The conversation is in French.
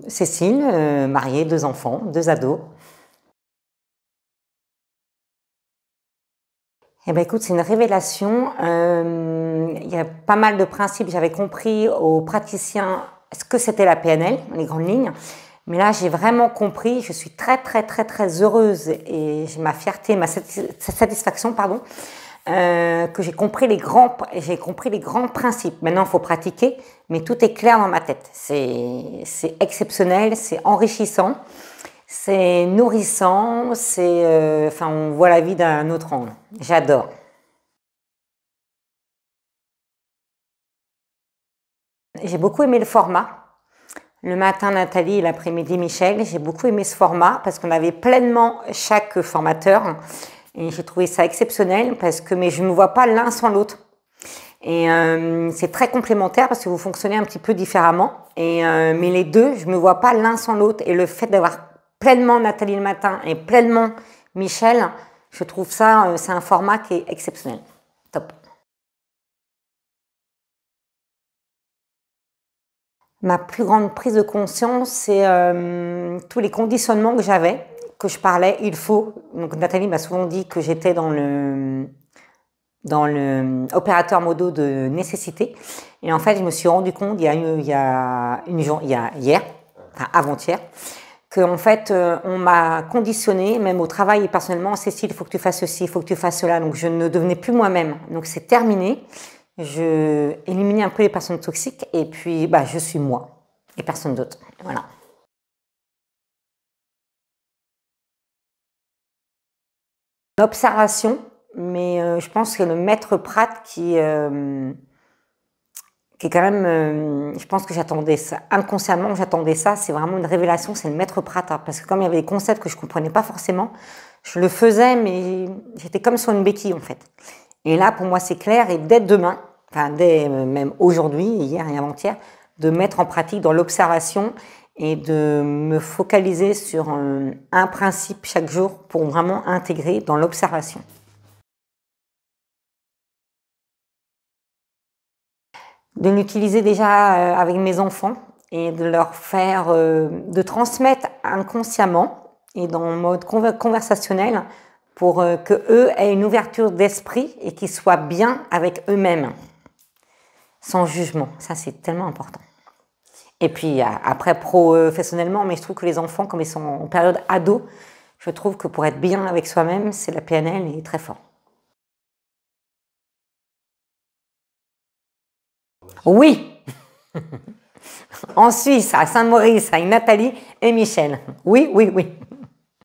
Cécile, mariée, 2 enfants, 2 ados. Eh ben, écoute, c'est une révélation. Il y a pas mal de principes. J'avais compris aux praticiens ce que c'était la PNL, les grandes lignes. Mais là, j'ai vraiment compris. Je suis très, très, très, très heureuse et j'ai ma fierté, ma satisfaction, pardon, que j'ai compris les grands principes. Maintenant, il faut pratiquer, mais tout est clair dans ma tête. C'est exceptionnel, c'est enrichissant, c'est nourrissant, enfin, on voit la vie d'un autre angle. J'adore. J'ai beaucoup aimé le format. Le matin, Nathalie et l'après-midi, Michel. J'ai beaucoup aimé ce format parce qu'on avait pleinement chaque formateur. Et j'ai trouvé ça exceptionnel parce que mais je ne me vois pas l'un sans l'autre. Et c'est très complémentaire parce que vous fonctionnez un petit peu différemment. Mais les deux, je ne me vois pas l'un sans l'autre. Et le fait d'avoir pleinement Nathalie le matin et pleinement Michel, je trouve ça, c'est un format qui est exceptionnel. Top. Ma plus grande prise de conscience, c'est tous les conditionnements que j'avais, que je parlais, il faut. Donc Nathalie m'a souvent dit que j'étais dans le opérateur modo de nécessité. Et en fait, je me suis rendu compte il y a hier, enfin avant-hier, que en fait, on m'a conditionné, même au travail et personnellement, Cécile, il faut que tu fasses ceci, il faut que tu fasses cela. Donc je ne devenais plus moi-même. Donc c'est terminé. Je éliminais un peu les personnes toxiques et puis bah, je suis moi et personne d'autre. Voilà. L'observation, mais je pense que le maître Pratt qui est quand même, je pense que j'attendais ça, inconsciemment j'attendais ça, c'est vraiment une révélation, c'est le maître Pratt, hein, parce que comme il y avait des concepts que je comprenais pas forcément, je le faisais mais j'étais comme sur une béquille en fait. Et là pour moi c'est clair et dès demain, enfin dès même aujourd'hui, hier et avant-hier, de mettre en pratique dans l'observation et de me focaliser sur un principe chaque jour pour vraiment intégrer dans l'observation. De l'utiliser déjà avec mes enfants et de leur faire, de transmettre inconsciemment et dans le mode conversationnel pour que eux aient une ouverture d'esprit et qu'ils soient bien avec eux-mêmes, sans jugement. Ça, c'est tellement important. Et puis après, professionnellement, mais je trouve que les enfants, comme ils sont en période ado, je trouve que pour être bien avec soi-même, c'est la PNL est très fort. Oui, en Suisse, à Saint-Maurice, avec Nathalie et Michel. Oui, oui, oui.